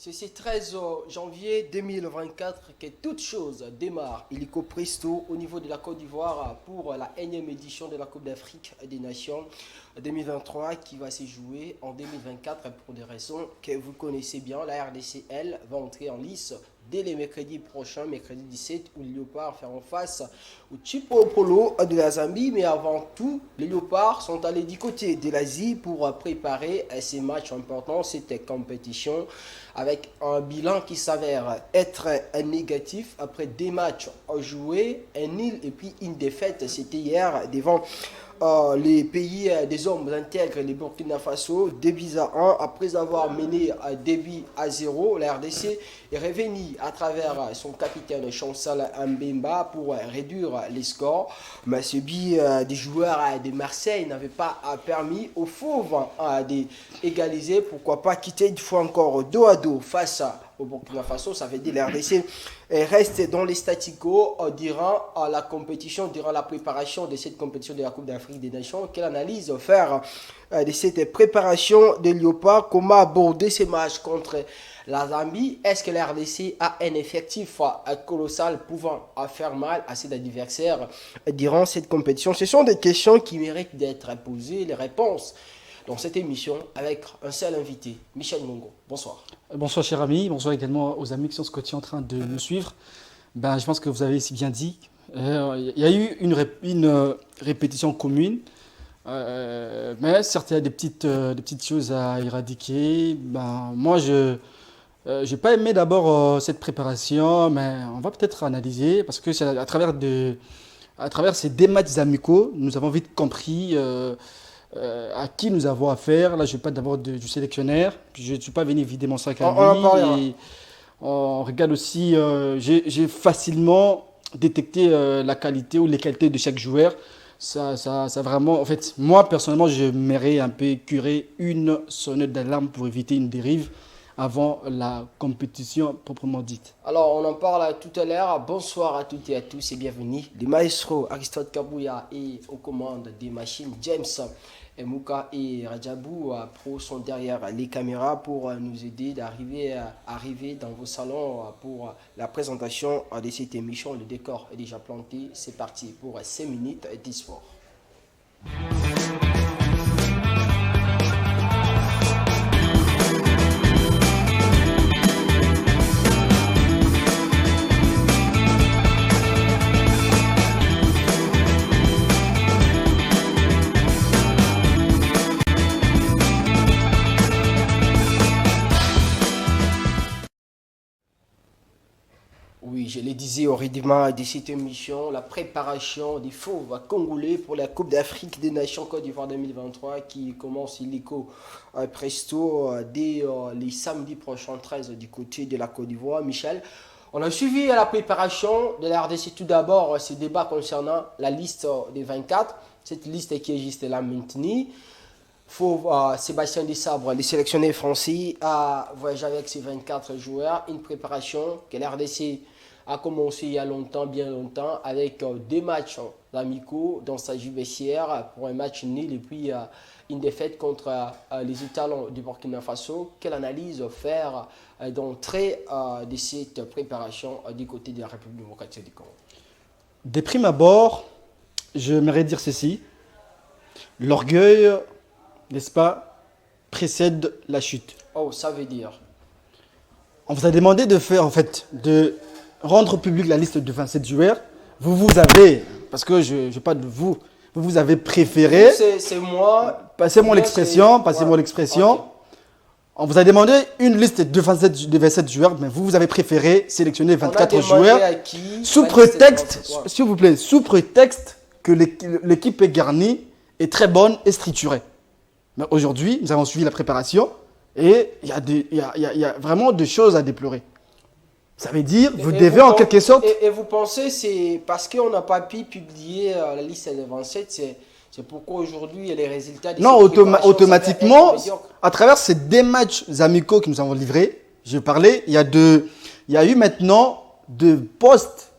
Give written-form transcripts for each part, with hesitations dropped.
C'est ce 13 janvier 2024 que toute chose démarre illico presto au niveau de la Côte d'Ivoire pour la énième édition de la Coupe d'Afrique des Nations 2023 qui va se jouer en 2024 pour des raisons que vous connaissez bien. La RDCL va entrer en lice dès le mercredi prochain, mercredi 17, où les Léopards feront face au Chipo Polo de la Zambie. Mais avant tout, les Léopards sont allés du côté de l'Asie pour préparer ces matchs importants, cette compétition, avec un bilan qui s'avère être négatif après des matchs joués, un nul et puis une défaite. C'était hier devant les pays des hommes intègres, les Burkina Faso, 2-1 après avoir mené 2-0. La RDC est revenue à travers son capitaine Chancel Mbemba pour réduire les scores. Mais ce but des joueurs de Marseille n'avait pas permis aux Fauves d'égaliser. Pourquoi pas quitter une fois encore dos à dos face au Burkina Faso. Ça veut dire la RDC reste dans les statu quo durant la compétition, durant la préparation de cette compétition de la Coupe d'Afrique des Nations. Quelle analyse faire de cette préparation des Léopards? Comment aborder ces matchs contre la Zambie? Est-ce que la RDC a un effectif colossal pouvant faire mal à ses adversaires durant cette compétition? Ce sont des questions qui méritent d'être posées. Les réponses dans cette émission avec un seul invité, Michel Mongo. Bonsoir. Bonsoir cher ami, bonsoir également aux amis qui sont scotchés en train de nous suivre. Je pense que vous avez si bien dit. Il y a eu une répétition commune, mais certes il y a des petites choses à éradiquer. Moi je n'ai pas aimé d'abord cette préparation, mais on va peut-être analyser parce que c'est à travers ces deux matchs amicaux, nous avons vite compris à qui nous avons affaire. Là, je ne vais pas d'abord du sélectionnaire. Je ne suis pas venu vider mon sac à lui. On regarde aussi, j'ai facilement détecté la qualité ou les qualités de chaque joueur. Ça vraiment, en fait, moi, personnellement, je m'aimerais un peu curer une sonnette d'alarme pour éviter une dérive avant la compétition proprement dite. Alors, on en parle tout à l'heure. Bonsoir à toutes et à tous et bienvenue. Le maestro Aristote Kabouya est aux commandes des machines. James Mouka et Rajabou Pro sont derrière les caméras pour nous aider d'arriver dans vos salons pour la présentation de cette émission. Le décor est déjà planté. C'est parti pour 5 minutes d'e-sport. Oui, je le disais au rythme de cette émission, la préparation des Fauves congolais pour la Coupe d'Afrique des Nations Côte d'Ivoire 2023 qui commence illico presto dès les samedis prochains 13 du côté de la Côte d'Ivoire. Michel, on a suivi la préparation de la RDC tout d'abord ce débat concernant la liste des 24, cette liste qui est juste là maintenue. Sébastien Desabre, le sélectionné français, a voyagé avec ses 24 joueurs. Une préparation que la RDC a commencé il y a longtemps, bien longtemps, avec deux matchs amicaux dans sa vestiaire pour un match nul et puis une défaite contre les Étalons du Burkina Faso. Quelle analyse faire d'entrée de cette préparation du côté de la République démocratique du Congo? De prime abord, j'aimerais dire ceci. L'orgueil, n'est-ce pas, précède la chute. Oh, ça veut dire? On vous a demandé de rendre public la liste de 27 joueurs. Vous avez, parce que je ne parle de vous, vous avez préféré. C'est moi. Passez-moi l'expression. Okay. On vous a demandé une liste de 27 joueurs, mais vous avez préféré sélectionner 24 joueurs. Sous prétexte, s'il vous plaît, sous prétexte que l'équipe est garnie, est très bonne et structurée. Mais aujourd'hui, nous avons suivi la préparation et il y a vraiment des choses à déplorer. Ça veut dire, vous devez en quelque sorte... Et vous pensez c'est parce qu'on n'a pas pu publier la liste des 27, c'est pourquoi aujourd'hui les résultats... Non, automatiquement, à travers ces deux matchs amicaux que nous avons livrés, je parlais, il y a eu maintenant de postes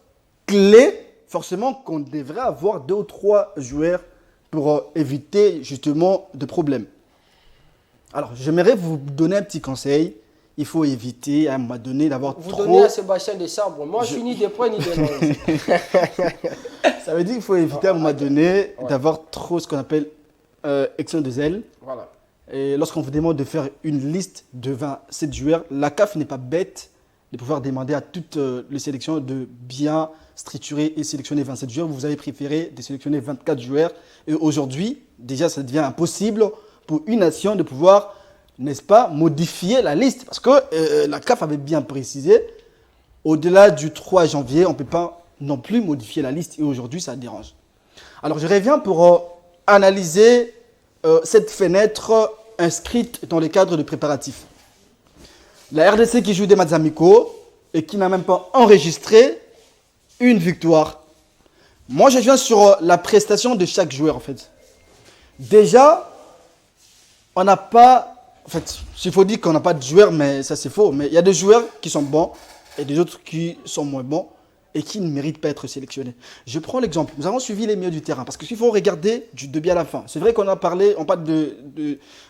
clés, forcément qu'on devrait avoir 2 ou 3 joueurs pour éviter justement de problèmes. Alors, j'aimerais vous donner un petit conseil. il faut éviter à un moment donné d'avoir Vous trop... donnez à Sébastien des sabres. Moi, je ni des points ni des mains. Ça veut dire qu'il faut éviter à un moment donné d'avoir trop ce qu'on appelle action de zèle. Voilà. Et lorsqu'on vous demande de faire une liste de 27 joueurs, la CAF n'est pas bête de pouvoir demander à toutes les sélections de bien structurer et sélectionner 27 joueurs. Vous avez préféré de sélectionner 24 joueurs. Et aujourd'hui, déjà, ça devient impossible pour une nation de pouvoir, n'est-ce pas, modifier la liste. Parce que la CAF avait bien précisé, au-delà du 3 janvier, on ne peut pas non plus modifier la liste. Et aujourd'hui, ça dérange. Alors, je reviens pour analyser cette fenêtre inscrite dans le cadre de préparatifs. La RDC qui joue des matchs amicaux et qui n'a même pas enregistré une victoire. Moi, je viens sur la prestation de chaque joueur, en fait. Déjà, on n'a pas... En fait, il faut dire qu'on n'a pas de joueurs, mais ça, c'est faux. Mais il y a des joueurs qui sont bons et des autres qui sont moins bons et qui ne méritent pas d'être sélectionnés. Je prends l'exemple. Nous avons suivi les milieux du terrain parce qu'il faut regarder du début à la fin. C'est vrai qu'on a parlé, on parle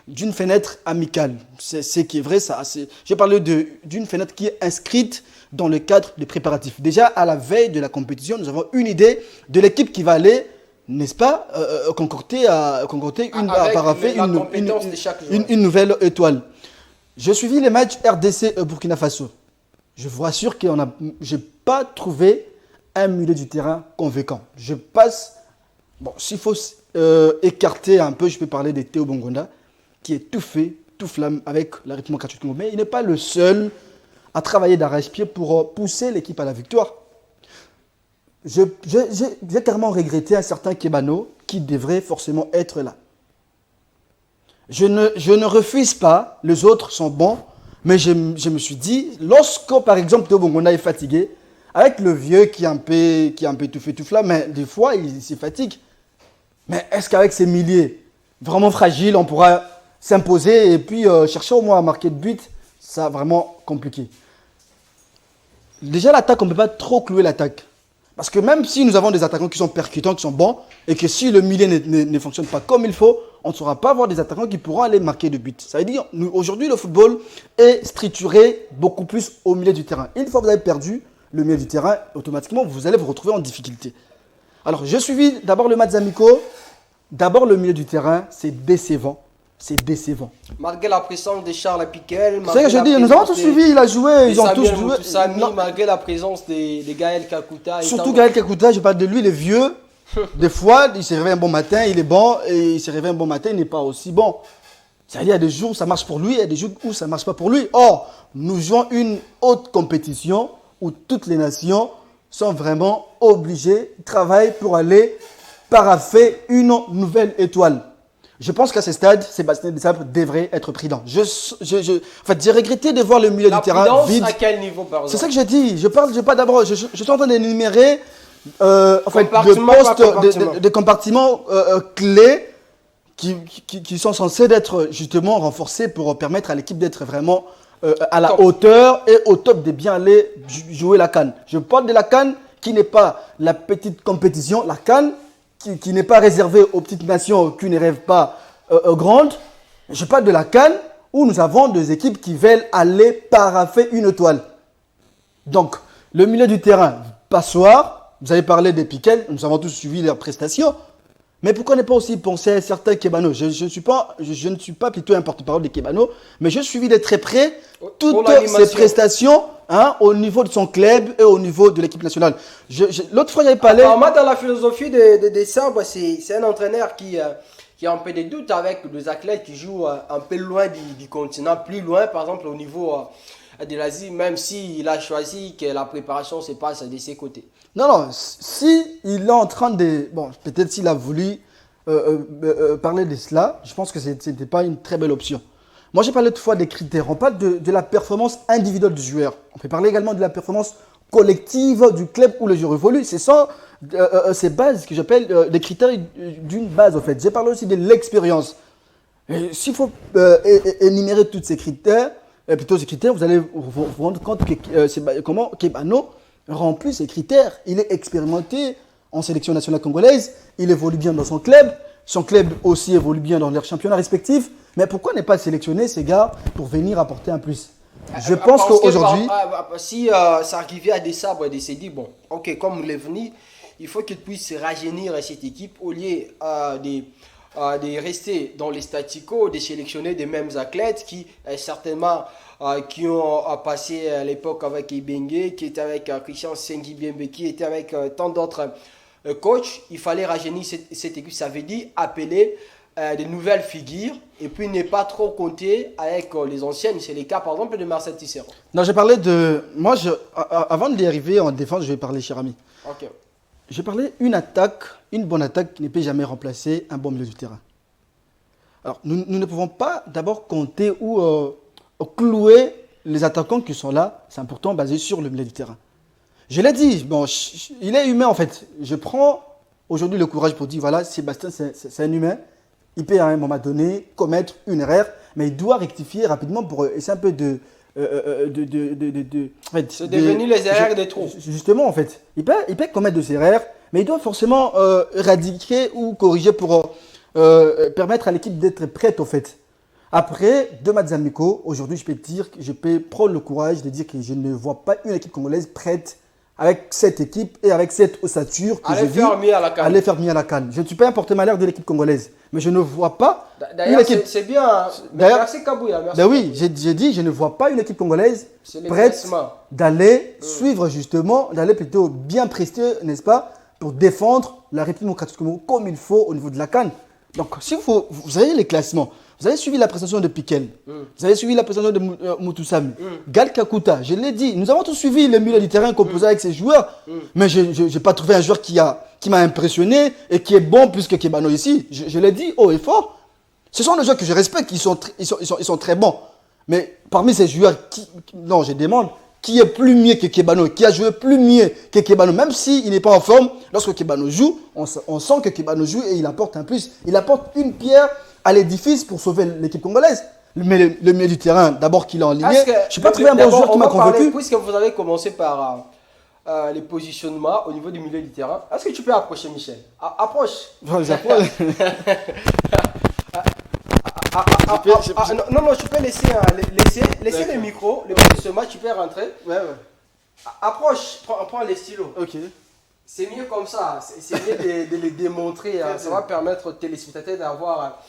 d'une fenêtre amicale. C'est ce qui est vrai, ça. J'ai parlé d'une fenêtre qui est inscrite dans le cadre des préparatifs. Déjà, à la veille de la compétition, nous avons une idée de l'équipe qui va aller, n'est-ce pas, concocter une nouvelle étoile. J'ai suivi les matchs RDC Burkina Faso. Je vous rassure que je n'ai pas trouvé un milieu du terrain convaincant. Je passe, bon, s'il faut écarter un peu, je peux parler de Théo Bongonda, qui est tout fait, tout flamme avec la rythme 48 Congo. Mais il n'est pas le seul à travailler d'arrache-pied pour pousser l'équipe à la victoire. J'ai carrément regretté un certain Kebano qui devrait forcément être là. Je ne refuse pas, les autres sont bons, mais je me suis dit, lorsque par exemple Théo Bongonda est fatigué, avec le vieux qui est un peu tout fait tout flamme, mais des fois il se fatigue. Mais est-ce qu'avec ces milliers vraiment fragiles, on pourra s'imposer et puis chercher au moins à marquer de but? Ça vraiment compliqué. Déjà l'attaque, on ne peut pas trop clouer l'attaque. Parce que même si nous avons des attaquants qui sont percutants, qui sont bons, et que si le milieu ne fonctionne pas comme il faut, on ne saura pas avoir des attaquants qui pourront aller marquer de buts. Ça veut dire, aujourd'hui, le football est structuré beaucoup plus au milieu du terrain. Une fois que vous avez perdu le milieu du terrain, automatiquement, vous allez vous retrouver en difficulté. Alors, j'ai suivi d'abord le match amicaux. D'abord, le milieu du terrain, c'est décevant. C'est décevant. Malgré la présence de Charles Piquel, c'est ce que je dis, nous avons tous suivi, il a joué, ils ont tous joué. Malgré la présence de Gaël Kakuta. Surtout Gaël Kakuta, je parle de lui, il est vieux. Des fois, il se réveille un bon matin, il est bon, et il se réveille un bon matin, il n'est pas aussi bon. C'est-à-dire, il y a des jours où ça marche pour lui, il y a des jours où ça ne marche pas pour lui. Or, nous jouons une haute compétition où toutes les nations sont vraiment obligées, travaillent pour aller paraffer une nouvelle étoile. Je pense qu'à ce stade, Sébastien Desabre devrait être prudent. En fait, j'ai regretté de voir le milieu du terrain vide. À quel niveau, par exemple? C'est ça que j'ai dit. Je pas d'abord. Je suis en train d'énumérer des compartiments clés qui sont censés être justement renforcés pour permettre à l'équipe d'être vraiment à la hauteur et au top de bien aller jouer la CAN. Je parle de la CAN qui n'est pas la petite compétition, la CAN qui n'est pas réservée aux petites nations qui ne rêvent pas grandes. Je parle de la CAN où nous avons des équipes qui veulent aller paraffer une étoile. Donc, le milieu du terrain, passoire, vous avez parlé des Piquel, nous avons tous suivi leurs prestations. Mais pourquoi ne pas aussi penser à certains Kebano? Je ne suis pas plutôt un porte-parole des Kebano, mais je suivi de très près toutes ces prestations au niveau de son club et au niveau de l'équipe nationale. L'autre fois, j'avais parlé... Moi, dans la philosophie de Sabres, c'est un entraîneur qui a un peu de doutes avec des athlètes qui jouent un peu loin du continent, plus loin, par exemple, au niveau de l'Asie, même s'il a choisi que la préparation se passe de ses côtés. Non, si il est en train de... Bon, peut-être s'il a voulu parler de cela, je pense que ce n'était pas une très belle option. Moi, j'ai parlé toutefois des critères. On parle de la performance individuelle du joueur. On peut parler également de la performance collective du club où le joueur évolue. C'est ça, ces bases que j'appelle des critères d'une base, en fait. J'ai parlé aussi de l'expérience. S'il faut énumérer tous ces critères, vous allez vous rendre compte comment Kebano remplit ces critères. Il est expérimenté en sélection nationale congolaise, il évolue bien dans son club aussi évolue bien dans leurs championnats respectifs. Mais pourquoi ne pas sélectionner ces gars pour venir apporter un plus? Je pense Parce que qu'aujourd'hui, si ça arrivait à des sabres, il s'est dit, bon, ok, comme l'avenir, il faut qu'il puisse rajeunir cette équipe au lieu de rester dans les statu quo, de sélectionner des mêmes athlètes qui certainement qui ont passé l'époque avec Ibengue, qui était avec Christian Sengi Biembe, qui était avec tant d'autres coachs. Il fallait rajeunir cette équipe, ça veut dire appeler de nouvelles figures et puis ne pas trop compter avec les anciennes. C'est le cas par exemple de Marcel Tisserand. non, j'ai parlé de. Moi, avant d'y arriver en défense, je vais parler, cher ami. Ok. Je parlais une attaque, une bonne attaque qui ne peut jamais remplacer un bon milieu du terrain. Alors, nous ne pouvons pas d'abord compter ou clouer les attaquants qui sont là. C'est important, basé sur le milieu du terrain. Je l'ai dit, bon, il est humain en fait. Je prends aujourd'hui le courage pour dire, voilà, Sébastien, c'est un humain. Il peut à un moment donné commettre une erreur, mais il doit rectifier rapidement pour essayer un peu de... C'est devenu les erreurs des trous. Justement, en fait, il peut commettre des erreurs, mais il doit forcément éradiquer ou corriger pour permettre à l'équipe d'être prête, en fait. Après 2 matchs amicaux, aujourd'hui, je peux dire que je peux prendre le courage de dire que je ne vois pas une équipe congolaise prête avec cette équipe et avec cette ossature que j'ai vue à aller faire mieux à la CAN. Je ne suis pas un porte-malheur de l'équipe congolaise, mais je ne vois pas D'ailleurs, une équipe... c'est bien. Hein. D'ailleurs, Merci Kabouya. Merci. Ben oui, j'ai dit, je ne vois pas une équipe congolaise C'est les prête classements. d'aller suivre justement, d'aller plutôt bien prester, n'est-ce pas, pour défendre la République démocratique du Congo comme il faut au niveau de la CAN. Donc, si vous avez les classements, vous avez suivi la présentation de Piquel, vous avez suivi la présentation de Mutusami, Gal Kakuta, je l'ai dit, nous avons tous suivi le milieu du terrain composé avec ces joueurs, mais je n'ai pas trouvé un joueur qui m'a impressionné et qui est bon plus que Kebano ici. Je l'ai dit haut et fort. Ce sont des joueurs que je respecte, ils sont très bons. Mais parmi ces joueurs, non, je demande, qui est plus mieux que Kebano, qui a joué plus mieux que Kebano, même s'il n'est pas en forme, lorsque Kebano joue, on sent que Kebano joue et il apporte un plus. Il apporte une pierre à l'édifice pour sauver l'équipe congolaise. Mais le milieu du terrain, d'abord qu'il est en ligne, je n'ai pas trouvé un bon joueur qui m'a convaincu. Puisque vous avez commencé par les positionnements au niveau du milieu du terrain, est-ce que tu peux approcher Michel? Approche. J'approche. Non, tu peux laisser le micro, le positionnement, tu peux rentrer. Ouais. Approche, prends les stylos. Ok. C'est mieux comme ça, c'est mieux de les démontrer. Ça va permettre aux téléspectateurs d'avoir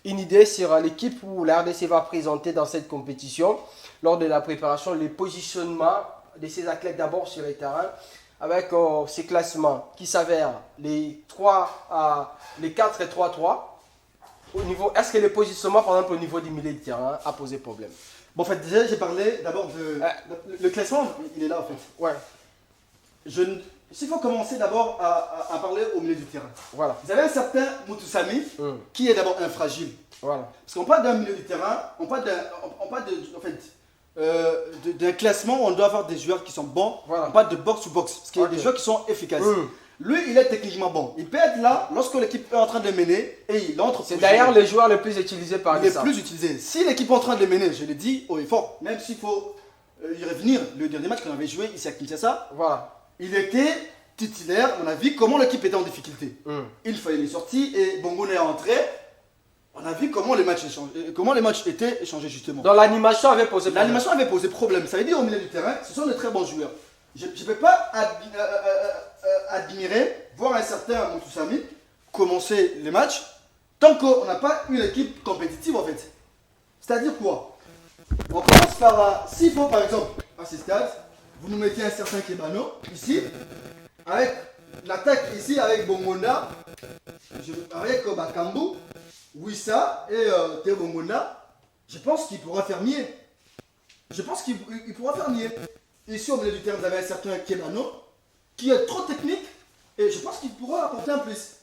une idée sur l'équipe où la RDC va présenter dans cette compétition. Lors de la préparation, les positionnements de ces athlètes d'abord sur les terrains, avec ces classements qui s'avèrent les 4 et 3-3. Est-ce que le positionnement, par exemple, au niveau du milieu de terrain, a posé problème? Bon, en fait, déjà, j'ai parlé d'abord de... Le classement, il est là, en fait. Ouais. S'il faut commencer d'abord à parler au milieu du terrain. Voilà. Vous avez un certain Mutusami qui est d'abord un fragile. Voilà. Parce qu'on parle d'un milieu du terrain, on parle d'un classement où on doit avoir des joueurs qui sont bons. Voilà. On parle de box to box. Parce qu'il y a des joueurs qui sont efficaces. Lui, il est techniquement bon. Il peut être là lorsque l'équipe est en train de mener et il entre. C'est d'ailleurs le joueur le plus utilisé par les plus utilisé. Si l'équipe est en train de mener, je l'ai dit haut et fort, même s'il faut y revenir, le dernier match qu'on avait joué ici à Kinshasa, voilà. Il était titulaire, on a vu comment l'équipe était en difficulté. Il fallait les sortir et Bongo est entré. On a vu comment les matchs étaient échangés justement. Donc l'animation avait posé problème. L'animation avait posé problème. Ça veut dire au milieu du terrain, ce sont de très bons joueurs. Je ne peux pas admirer, voir un certain Mutusami commencer les matchs tant qu'on n'a pas une équipe compétitive en fait. C'est-à-dire quoi? On commence par, s'il faut par exemple, à ce stade, vous nous mettez un certain Kebano ici, avec l'attaque ici avec Bongonda, avec Bakambu, Wissa et Tebongonda, je pense qu'il pourra faire mieux. Ici au milieu du terrain, vous avez un certain Kebano qui est trop technique et je pense qu'il pourra apporter un plus.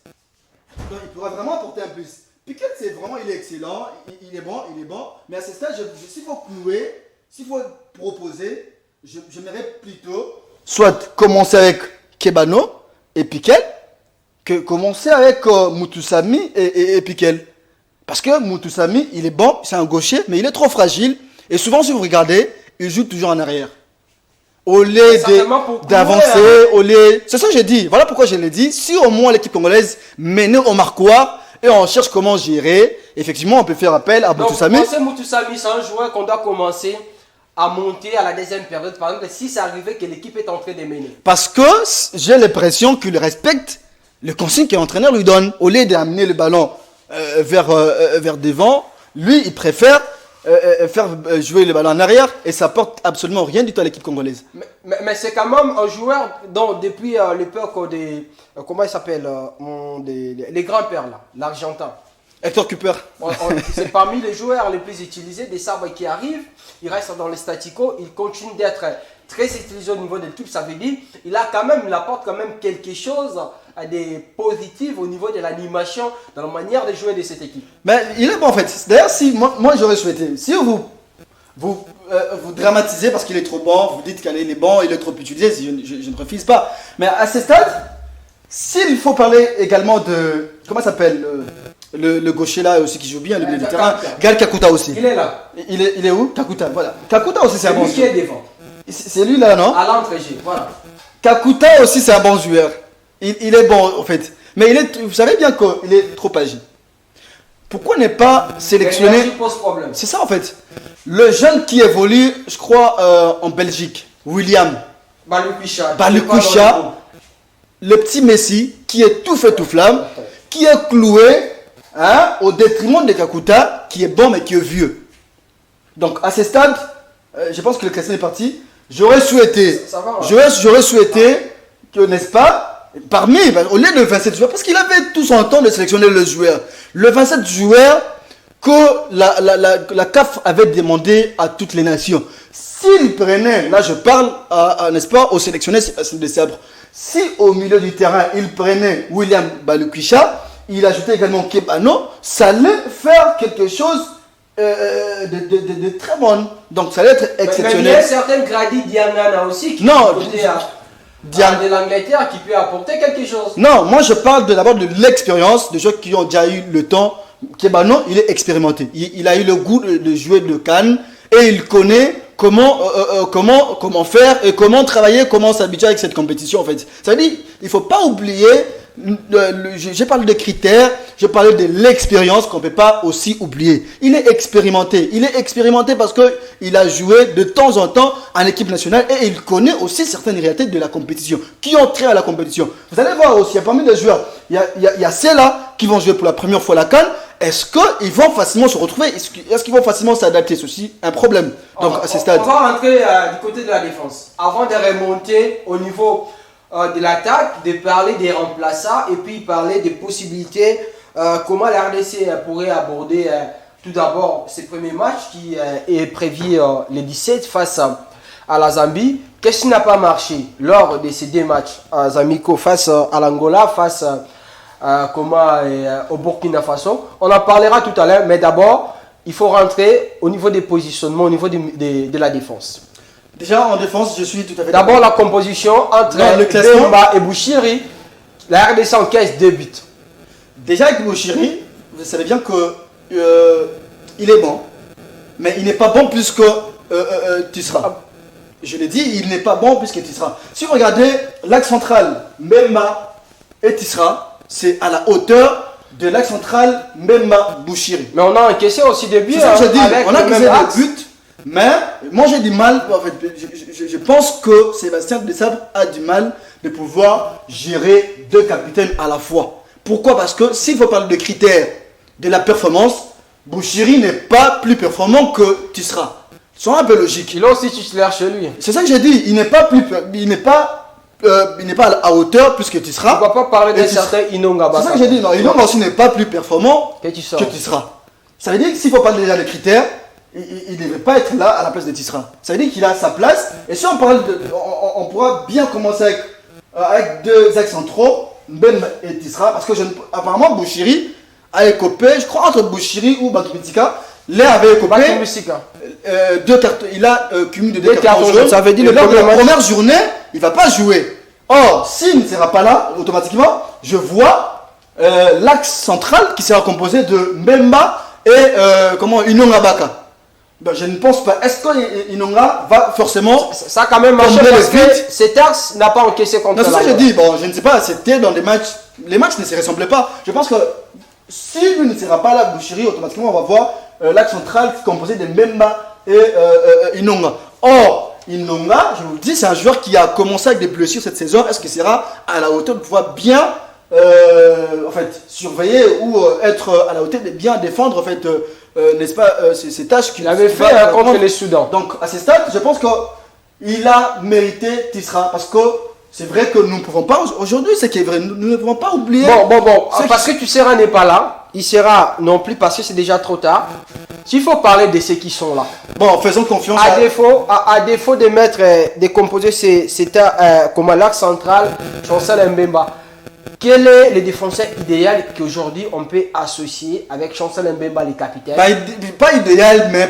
Donc, il pourra vraiment apporter un plus. Piquet, il est excellent, il est bon, mais à ce stade, s'il faut clouer, s'il faut proposer, j'aimerais plutôt soit commencer avec Kebano et Piquel que commencer avec Mutusami et Piquel. Parce que Mutusami, il est bon, c'est un gaucher, mais il est trop fragile. Et souvent, si vous regardez, il joue toujours en arrière. Au lieu d'avancer, c'est ça que j'ai dit. Voilà pourquoi je l'ai dit. Si au moins l'équipe congolaise menait au marquoir et on cherche comment gérer, effectivement, on peut faire appel à Mutusami. Donc, Mutusami, c'est un joueur qu'on doit commencer à monter à la deuxième période, par exemple, si ça arrivait que l'équipe est en train de mener? Parce que j'ai l'impression qu'il respecte le consigne que l'entraîneur lui donne. Au lieu d'amener le ballon vers devant, lui, il préfère faire jouer le ballon en arrière et ça apporte absolument rien du tout à l'équipe congolaise. Mais c'est quand même un joueur dont depuis l'époque des... comment il s'appelle les grands-pères là, l'Argentin. Hector Cooper. C'est parmi les joueurs les plus utilisés des sabres qui arrivent. Il reste dans les staticos. Il continue d'être très utilisé au niveau de l'équipe. Ça veut dire il apporte quand même quelque chose de positif au niveau de l'animation, dans la manière de jouer de cette équipe. Mais il est bon en fait. D'ailleurs, si moi j'aurais souhaité, si vous dramatisez parce qu'il est trop bon, vous dites qu'il est bon, il est trop utilisé, je ne refuse pas. Mais à ce stade, s'il faut parler également de, comment ça s'appelle le gaucher là aussi qui joue bien, le milieu de terrain, Gal Kakuta aussi. Il est là. Il est où? Kakuta, voilà. Kakuta aussi c'est un bon joueur. C'est lui qui est joueur. devant. C'est lui là, non? À l'entrée, voilà. Kakuta aussi c'est un bon joueur. Il est bon en fait. Mais vous savez bien qu'il est trop âgé. Pourquoi ne pas sélectionner... pose problème. C'est ça en fait. Le jeune qui évolue, je crois, en Belgique, William Balikwisha, le petit Messi, qui est tout fait tout flamme, qui est cloué au détriment de Kakuta, qui est bon mais qui est vieux. Donc à ce stade, je pense que le classement est parti. J'aurais souhaité, j'aurais souhaité que, n'est-ce pas, au lieu de 27 joueurs, parce qu'il avait tout son temps de sélectionner le joueur, le 27 joueurs que la CAF avait demandé à toutes les nations. S'il prenait, là je parle, n'est-ce pas, au sélectionneur de sabre, si au milieu du terrain il prenait William Balikwisha, il ajoutait également Kebano, ça allait faire quelque chose de très bon. Donc ça allait être exceptionnel. Mais il y a certaines Grady Diangana aussi qui de l'Angleterre qui peut apporter quelque chose. Non, moi je parle d'abord de l'expérience, de gens qui ont déjà eu le temps. Kebano, il est expérimenté. Il a eu le goût de jouer de Cannes et il connaît comment faire et comment travailler, comment s'habituer avec cette compétition en fait. Ça veut dire, il ne faut pas oublier, j'ai parlé de critères, je parlais de l'expérience qu'on ne peut pas aussi oublier. Il est expérimenté parce qu'il a joué de temps en temps en équipe nationale et il connaît aussi certaines réalités de la compétition, qui ont trait à la compétition. Vous allez voir aussi, parmi les joueurs, il y a ceux-là qui vont jouer pour la première fois la CAN. Est-ce qu'ils vont facilement se retrouver? Est-ce qu'ils vont facilement s'adapter? C'est aussi un problème. Donc, à ce stade. On va rentrer du côté de la défense. Avant de remonter au niveau de l'attaque, de parler des remplaçants et puis parler des possibilités, comment la RDC pourrait aborder tout d'abord ces premiers matchs qui est prévu le 17 face à la Zambie. Qu'est-ce qui n'a pas marché lors de ces deux matchs amicaux face à l'Angola, face au Burkina Faso? On en parlera tout à l'heure, mais d'abord, il faut rentrer au niveau des positionnements, au niveau de la défense. Déjà en défense, je suis tout à fait d'abord la composition entre Bemba et Bouchiri. La RDC encaisse 2 buts. Déjà avec Bouchiri, vous savez bien que il est bon, mais il n'est pas bon plus que Tissera. Je l'ai dit, il n'est pas bon plus que Tissera. Si vous regardez l'axe central, Bemba et Tissera, c'est à la hauteur de l'axe central Mbemba-Bouchiri. Mais on a encaissé aussi des buts. C'est ça que je dis, on a encaissé des buts, mais moi j'ai du mal, en fait, je pense que Sébastien Desabre a du mal de pouvoir gérer 2 capitaines à la fois. Pourquoi? Parce que s'il faut parler de critères de la performance, Bouchiri n'est pas plus performant que Tissera. C'est un peu logique. Il a aussi titulaire chez lui. C'est ça que j'ai dit, il n'est pas à la hauteur plus que Tissera. On ne va pas parler d'un certain Inonga. C'est ça que j'ai dit, non, Inonga aussi n'est pas plus performant que Tissera. Ça veut dire que s'il faut parler déjà des critères, il ne devrait pas être là à la place de Tissera. Ça veut dire qu'il a sa place. Et si on parle on pourra bien commencer avec 2 axes centraux, Ben et Tissera, parce que apparemment Bouchiri a écopé, je crois entre Bouchiri ou Bakibitika, l'un avait écopé. Il a cumulé 2 cartons jaunes. Ça veut dire que la première journée, il ne va pas jouer. Or, s'il ne sera pas là, automatiquement, je vois l'axe central qui sera composé de Mbemba et Inonga Baka. Ben, je ne pense pas. Est-ce que Inonga va forcément... Ça a quand même marché parce que cet axe n'a pas encaissé contre la... C'est ça que je dis. Bon, je ne sais pas, c'était dans des matchs... Les matchs ne se ressemblaient pas. Je pense que s'il ne sera pas là, Bouchiri, automatiquement, on va voir l'axe central composé de Mbemba et Inonga. Or, Inonga, je vous le dis, c'est un joueur qui a commencé avec des blessures cette saison. Est-ce qu'il sera à la hauteur de pouvoir bien surveiller ou être à la hauteur de bien défendre n'est-ce pas, ces tâches qu'il avait fait contre les Soudans. Donc, à ce stade, je pense qu'il a mérité Tissera parce que c'est vrai que nous ne pouvons pas, aujourd'hui, c'est qui est vrai, nous ne pouvons pas oublier. Bon, parce que Tissera n'est pas là, il sera non plus parce que c'est déjà trop tard. S'il faut parler de ceux qui sont là. Bon, faisons confiance à défaut de mettre, de composer comme l'axe central, Chancel Mbemba. Quel est le défenseur idéal qu'aujourd'hui on peut associer avec Chancel Mbemba, le capitaine? Pas idéal, mais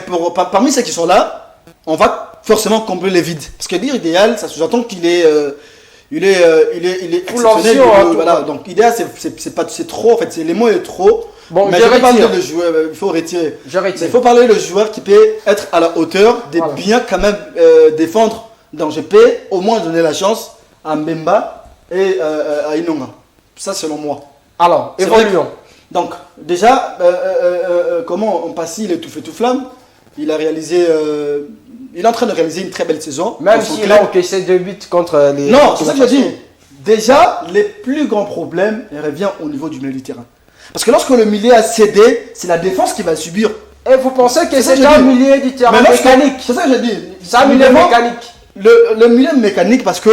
parmi ceux qui sont là, on va forcément combler les vides. Parce que dire idéal, ça sous-entend qu'il est. Il est exceptionnel. Voilà. Donc idéal, c'est trop. En fait, les mots est trop. Bon, mais je vais parler le joueur. Il faut retirer. Il faut parler le joueur qui peut être à la hauteur de bien quand même défendre. Donc je peux au moins donner la chance à Mbemba et à Inonga. Ça selon moi. Alors, évoluons. Donc déjà, comment on passe, il est tout fait tout flamme. Il a réalisé. Il est en train de réaliser une très belle saison. Même s'il a encaissé 2 buts contre les... Non, c'est ça que je dis. Déjà, les plus grands problèmes reviennent au niveau du milieu du terrain. Parce que lorsque le milieu a cédé, c'est la défense qui va subir. Et vous pensez que c'est un milieu du terrain mécanique? C'est ça que je dis. C'est un milieu mécanique. Le milieu mécanique parce que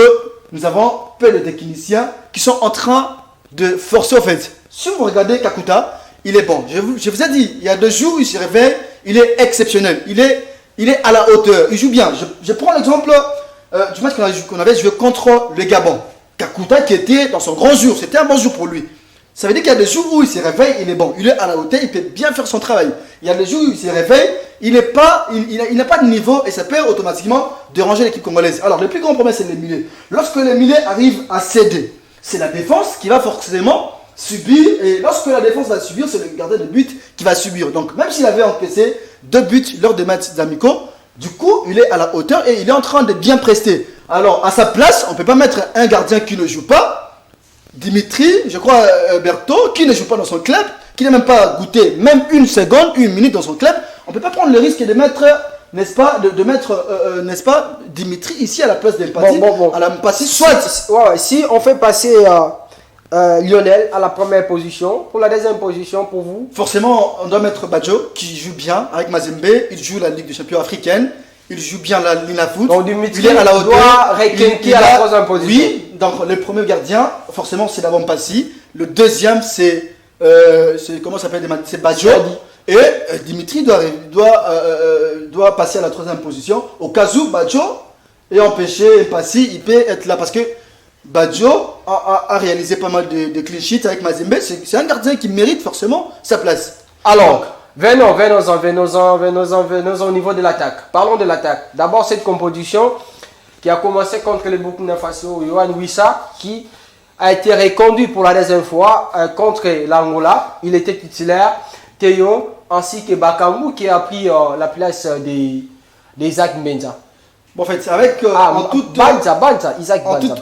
nous avons peu de techniciens qui sont en train de forcer au fait. Si vous regardez Kakuta, il est bon. Je vous ai dit, il y a 2 jours, il se réveille, il est exceptionnel. Il est à la hauteur, il joue bien. Je prends l'exemple du match qu'on avait joué contre le Gabon. Kakuta qui était dans son grand jour, c'était un bon jour pour lui. Ça veut dire qu'il y a des jours où il se réveille, il est bon. Il est à la hauteur, il peut bien faire son travail. Il y a des jours où il se réveille, il n'a pas de niveau et ça peut automatiquement déranger l'équipe congolaise. Alors le plus grand problème c'est les milieux. Lorsque les milieux arrivent à céder, c'est la défense qui va forcément subir, et lorsque la défense va subir, c'est le gardien de but qui va subir. Donc même s'il avait encaissé 2 buts lors des matchs amicaux, du coup il est à la hauteur et il est en train de bien prester. Alors à sa place, on ne peut pas mettre un gardien qui ne joue pas, Dimitri, je crois Berthaud, qui ne joue pas dans son club, qui n'a même pas goûté même une seconde, une minute dans son club. On ne peut pas prendre le risque de mettre, n'est-ce pas, n'est-ce pas, Dimitri ici à la place d'Empati. À la Mpassi, si on fait passer Lionel à la première position, pour la deuxième position, pour vous? Forcément, on doit mettre Badjo, qui joue bien avec Mazembe. Il joue la Ligue des Champions africaine. Il joue bien la Linafoot. Donc Dimitri il est à la hauteur. Doit requinquer à la troisième position. Oui, donc le premier gardien, forcément, c'est Davon Passi. Le deuxième, c'est comment ça s'appelle? C'est Badjo. Et Dimitri doit passer à la troisième position. Au cas où Badjo est empêché, Passi, il peut être là parce que Badjo a réalisé pas mal de clean sheets avec Mazembe. C'est un gardien qui mérite forcément sa place. Alors, venons-en au niveau de l'attaque. Parlons de l'attaque. D'abord, cette composition qui a commencé contre le Burkina Faso, Yohan Wissa, qui a été reconduit pour la deuxième fois contre l'Angola. Il était titulaire. Théo, ainsi que Bakambu, qui a pris la place d'Isaac Mbenza. Bon, en fait, avec en toute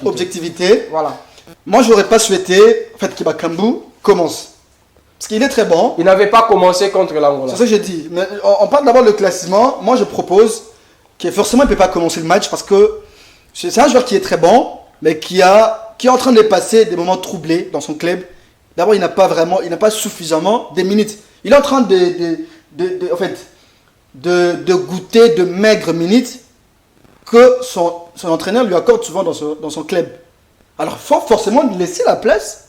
objectivité, voilà. Moi, je n'aurais pas souhaité en fait, que Bakambu commence. Parce qu'il est très bon. Il n'avait pas commencé contre l'Angola. C'est ça que j'ai dit. Mais on parle d'abord du classement. Moi, je propose que forcément, il ne peut pas commencer le match parce que c'est un joueur qui est très bon, mais qui est en train de passer des moments troublés dans son club. D'abord, il n'a pas suffisamment de minutes. Il est en train de goûter de maigres minutes que son entraîneur lui accorde souvent dans son club. Alors, il faut forcément lui laisser la place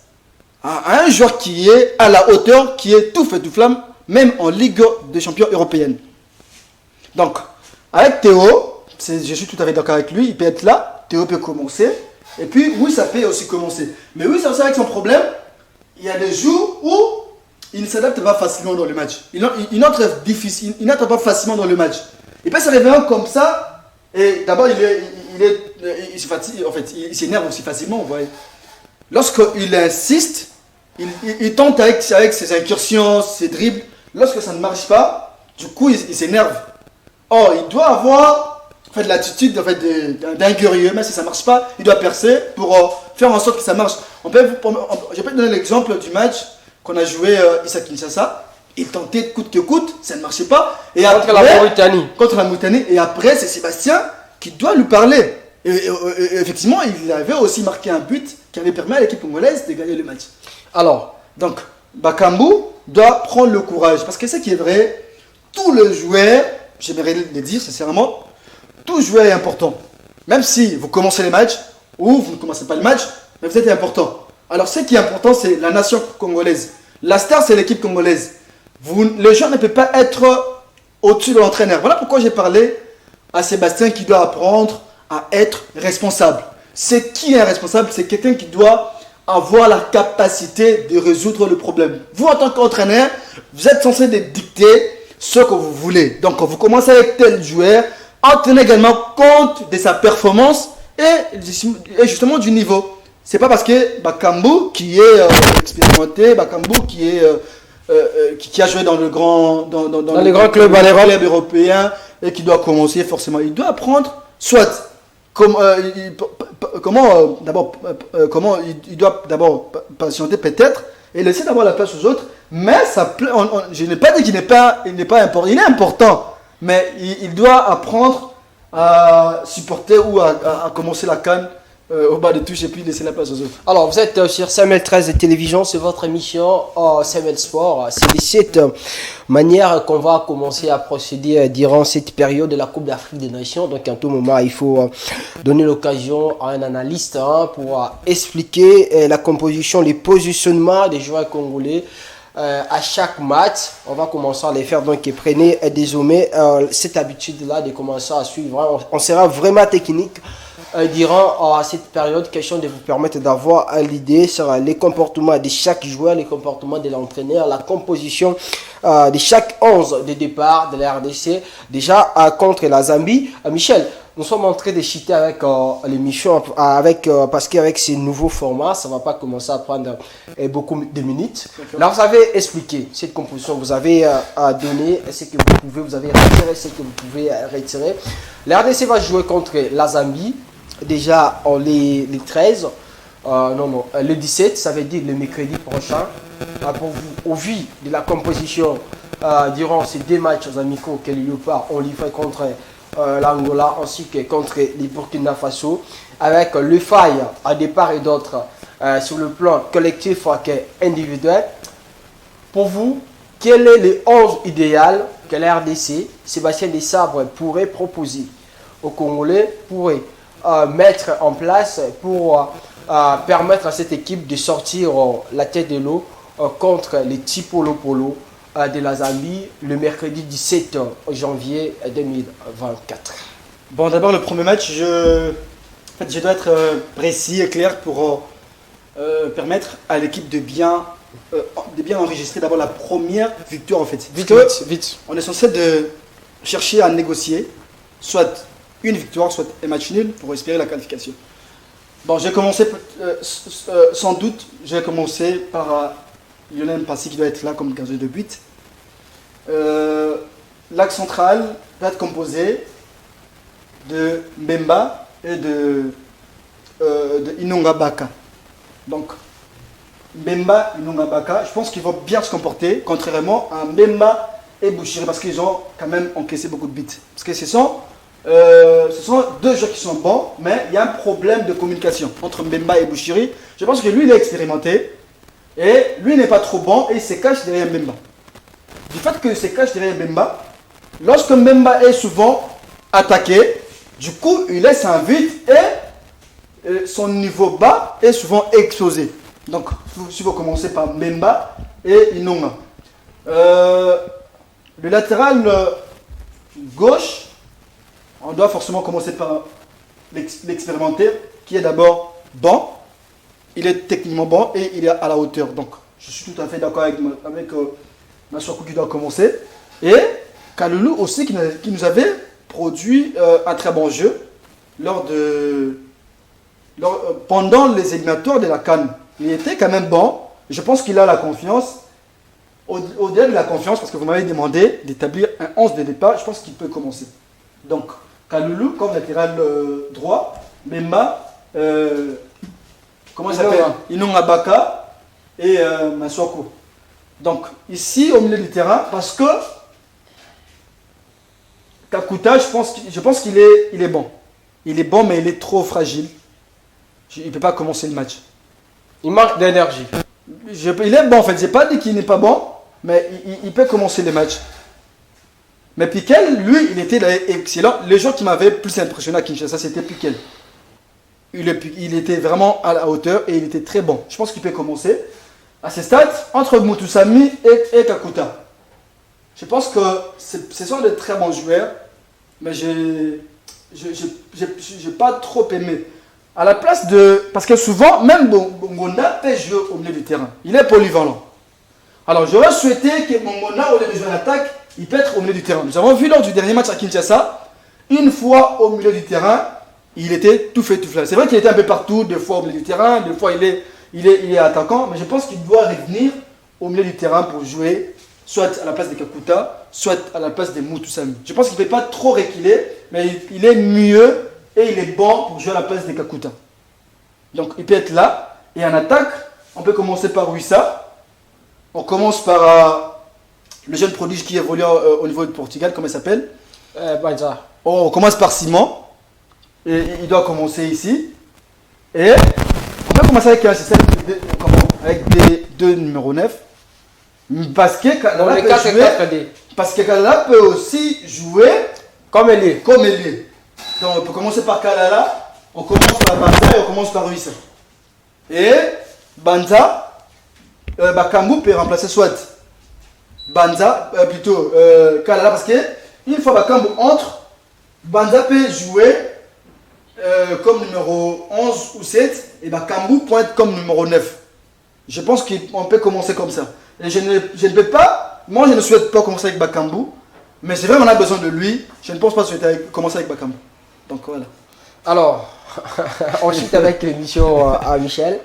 à un joueur qui est à la hauteur, qui est tout fait tout flamme, même en Ligue des champions européenne. Donc, avec Théo, je suis tout à fait d'accord avec lui, il peut être là, Théo peut commencer, et puis oui, ça peut aussi commencer. Mais oui, c'est avec son problème, il y a des jours où il ne s'adapte pas facilement dans le match. Il n'entre pas facilement dans le match. Il peut se réveiller comme ça, et d'abord il se fatigue, en fait, il s'énerve aussi facilement, vous voyez. Lorsqu'il insiste, il tente avec ses incursions, ses dribbles. Lorsque ça ne marche pas, du coup, il s'énerve. Or, il doit avoir l'attitude d'un guerrier, mais si ça ne marche pas, il doit percer pour faire en sorte que ça marche. Je peux te donner l'exemple du match qu'on a joué ici à Kinshasa. Il tentait coûte que coûte, ça ne marchait pas. Et contre la Mauritanie. Contre la Mauritanie. Et après, c'est Sébastien qui doit lui parler. Et effectivement, il avait aussi marqué un but qui avait permis à l'équipe congolaise de gagner le match. Alors, Donc, Bakambu doit prendre le courage. Parce que ce qui est vrai, tous les joueurs, j'aimerais le dire sincèrement, tout joueur est important. Même si vous commencez les matchs ou vous ne commencez pas le match, mais vous êtes important. Alors, ce qui est important, c'est la nation congolaise. La star, c'est l'équipe congolaise. Le joueur ne peut pas être au-dessus de l'entraîneur. Voilà pourquoi j'ai parlé à Sébastien qui doit apprendre à être responsable. C'est qui est responsable? C'est quelqu'un qui doit avoir la capacité de résoudre le problème. Vous, en tant qu'entraîneur, vous êtes censé dicter ce que vous voulez. Donc, vous commencez avec tel joueur, en tenant également compte de sa performance et justement du niveau. C'est pas parce que Bakambu, qui est expérimenté, Bakambu qui a joué dans les grands clubs européens et qui doit commencer forcément. Il doit apprendre, soit comment il doit d'abord patienter peut-être et laisser d'abord la place aux autres. Mais je n'ai pas dit qu'il n'est pas important. Il est important, mais il doit apprendre à supporter ou à commencer la CAN au bas de touche et puis laisser la place aux autres. Alors, vous êtes sur Samuel 13 Télévision, c'est votre émission Samuel Sport. C'est de cette manière qu'on va commencer à procéder durant cette période de la Coupe d'Afrique des Nations. Donc, à tout moment, il faut donner l'occasion à un analyste pour expliquer la composition, les positionnements des joueurs congolais. À chaque match, on va commencer à les faire. Donc, et prenez désormais cette habitude-là de commencer à suivre. On sera vraiment technique durant cette période, question de vous permettre d'avoir l'idée sur les comportements de chaque joueur, les comportements de l'entraîneur, la composition de chaque 11 de départ de la RDC. Déjà contre la Zambie. Michel, nous sommes en train de cheater avec l'émission, parce qu'avec ces nouveaux formats, ça ne va pas commencer à prendre beaucoup de minutes. Là, vous avez expliqué cette composition, vous avez donné ce que vous avez retiré, ce que vous pouvez retirer. La RDC va jouer contre la Zambie, déjà les 13, le 17, ça veut dire le mercredi prochain. Pour vous, au vu de la composition durant ces deux matchs amicaux que les Léopards ont livré contre l'Angola ainsi que contre les Burkina Faso, avec le faille à des part et d'autres sur le plan collectif et individuel. Pour vous, quel est le 11 idéal que la RDC, Sébastien Desabre, pourrait proposer aux Congolais, pourrait mettre en place pour permettre à cette équipe de sortir la tête de l'eau contre les Tipolo Polo de la Zambie le mercredi 17 janvier 2024. Bon, d'abord le premier match, je dois être précis et clair pour permettre à l'équipe de bien enregistrer d'abord la première victoire en fait. Vite. On est censé de chercher à négocier soit une victoire, soit un match nul pour espérer la qualification. Bon, j'ai commencé sans doute, j'ai commencé par Lionel Mpassi qui doit être là comme gardien de but. L'axe central va être composé de Mbemba et de Inonga Baka. Donc, Mbemba, Inonga Baka, je pense qu'ils vont bien se comporter, contrairement à Mbemba et Bouchiri, parce qu'ils ont quand même encaissé beaucoup de buts. Parce que ce sont deux joueurs qui sont bons, mais il y a un problème de communication entre Mbemba et Bouchiri. Je pense que lui, il est expérimenté, et lui n'est pas trop bon, et il se cache derrière Mbemba. Du fait qu'il se cache derrière Mbemba, lorsque Mbemba est souvent attaqué, du coup, il laisse un vide et son niveau bas est souvent explosé. Donc, si vous commencez par Mbemba et Inonga. Le latéral gauche, on doit forcément commencer par l'expérimenter, qui est d'abord bon. Il est techniquement bon et il est à la hauteur. Donc, je suis tout à fait d'accord avec Massokou qui doit commencer. Et Kaloulou aussi qui nous avait produit un très bon jeu pendant les éliminatoires de la CAN. Il était quand même bon. Je pense qu'il a la confiance. Au-delà de la confiance, parce que vous m'avez demandé d'établir un 11 de départ, je pense qu'il peut commencer. Donc, Kaloulou comme latéral droit, Memba, comment il s'appelle, Inonga Baka et Massokou. Donc, ici, au milieu du terrain, parce que Kakuta, je pense qu'il est bon. il est bon, mais il est trop fragile. Il ne peut pas commencer le match. Il manque d'énergie. Il est bon en fait, j'ai pas dit qu'il n'est pas bon, mais il peut commencer les matchs. Mais Piquel, lui, il était excellent. Le joueur qui m'avait plus impressionné à Kinshasa, c'était Piquel. Il était vraiment à la hauteur et il était très bon. Je pense qu'il peut commencer. À ce stade, entre Mutusami et Kakuta. Je pense que ce sont de très bons joueurs, mais j'ai pas trop aimé. À la place de... Parce que souvent, même Bongonda peut jouer au milieu du terrain. Il est polyvalent. Alors, j'aurais souhaité que Bongonda, au lieu de jouer à l'attaque, il peut être au milieu du terrain. Nous avons vu lors du dernier match à Kinshasa, une fois au milieu du terrain, il était tout fait, tout fait. C'est vrai qu'il était un peu partout, des fois au milieu du terrain, des fois il est attaquant, mais je pense qu'il doit revenir au milieu du terrain pour jouer, soit à la place de Kakuta, soit à la place de Mutusami. Je pense qu'il ne peut pas trop reculer, mais il est mieux et il est bon pour jouer à la place de Kakuta. Donc il peut être là, et en attaque, on peut commencer par Wissa. On commence par le jeune prodige qui évolue au niveau du Portugal, comment il s'appelle? Banza. Oh, on commence par Simon. Et il doit commencer ici. Et on peut commencer avec un système avec des deux numéros 9. Parce que Dans les 4 et 4D. Parce que Kalala peut aussi jouer Comme elle est. comme ailier. Donc on peut commencer par Kalala, on commence par Banza et on commence par Wissa. Et Banza, Bakambu peut remplacer soit Banza, plutôt Kalala, parce que une fois Bakambu entre, Banza peut jouer comme numéro 11 ou 7 et Bakambu pointe comme numéro 9. Je pense qu'on peut commencer comme ça. Et je ne peux pas, moi je ne souhaite pas commencer avec Bakambu, mais c'est vrai qu'on a besoin de lui. Je ne pense pas souhaiter commencer avec Bakambu. Donc voilà. Alors, ensuite avec l'émission à Michel.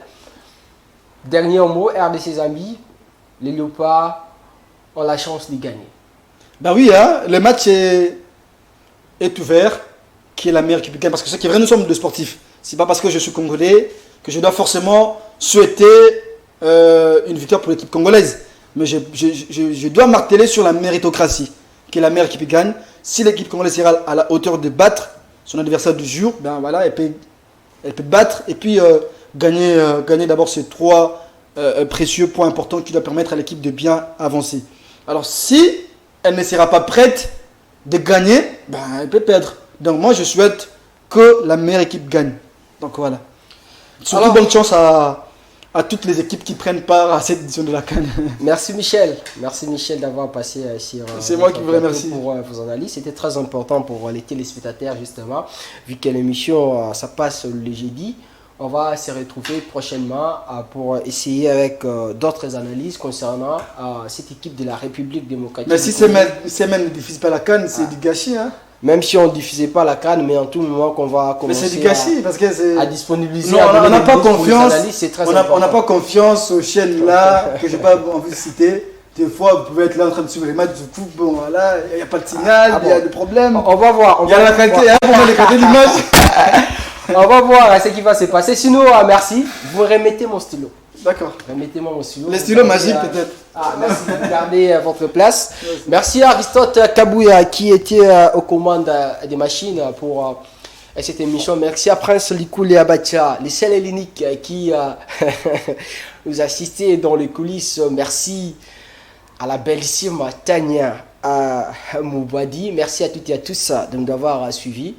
Dernier mot, de ses amis, les Léopards ont la chance de gagner. Ben oui, hein, le match est ouvert. Qui est la meilleure équipe gagne. Parce que ce qui est vrai, nous sommes deux sportifs. C'est pas parce que je suis congolais que je dois forcément souhaiter une victoire pour l'équipe congolaise. Mais je dois marteler sur la méritocratie, qui est la meilleure équipe qui gagne. Si l'équipe congolaise ira à la hauteur de battre son adversaire du jour, ben voilà, elle peut battre et puis gagner d'abord ces 3 précieux points importants qui doivent permettre à l'équipe de bien avancer. Alors si elle ne sera pas prête de gagner, ben elle peut perdre. Donc moi je souhaite que la meilleure équipe gagne. Donc voilà. Surtout Alors, bonne chance à toutes les équipes qui prennent part à cette édition de la CAN. Merci Michel. Merci Michel d'avoir passé sur C'est moi qui vous remercie. pour vos analyses. C'était très important pour les téléspectateurs justement. Vu que l'émission ça passe le jeudi. On va se retrouver prochainement pour essayer avec d'autres analyses concernant cette équipe de la République démocratique. Mais si ces mêmes ne diffusent pas la CAN, c'est du gâchis. Hein. Même si on ne diffusait pas la CAN, mais en tout moment qu'on va commencer mais c'est du gâchis parce que c'est... à disponibiliser. Non, on n'a pas confiance. On n'a pas confiance aux chaînes là que je n'ai pas envie de citer. Des fois, vous pouvez être là en train de suivre les matchs du coup, bon voilà, il n'y a pas de signal, il y a des problèmes. On va voir. Il y a la qualité, il y a vraiment la qualité d'image. On va voir ce qui va se passer. Sinon, merci. Vous remettez mon stylo. D'accord. Remettez-moi mon stylo. Le stylo magique peut-être. Merci de garder votre place. Merci à Aristote Kabouya qui était aux commandes des machines pour cette émission. Merci à Prince Likouli Abacha, les seuls et l'unique qui nous assistait dans les coulisses. Merci à la bellissime Tania Moubadi. Merci à toutes et à tous de nous avoir suivis.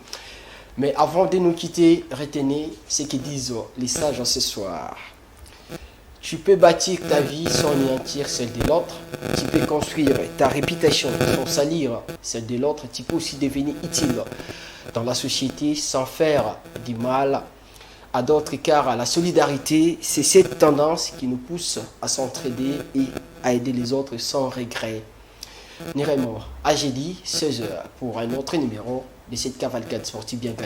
Mais avant de nous quitter, retenez ce que disent les sages ce soir. Tu peux bâtir ta vie sans anéantir celle de l'autre. Tu peux construire ta réputation sans salir celle de l'autre. Tu peux aussi devenir utile dans la société sans faire du mal à d'autres, car la solidarité, c'est cette tendance qui nous pousse à s'entraider et à aider les autres sans regret. Niremo, à jeudi, 16h, pour un autre numéro de cette cavalcade sportive bien gagnée.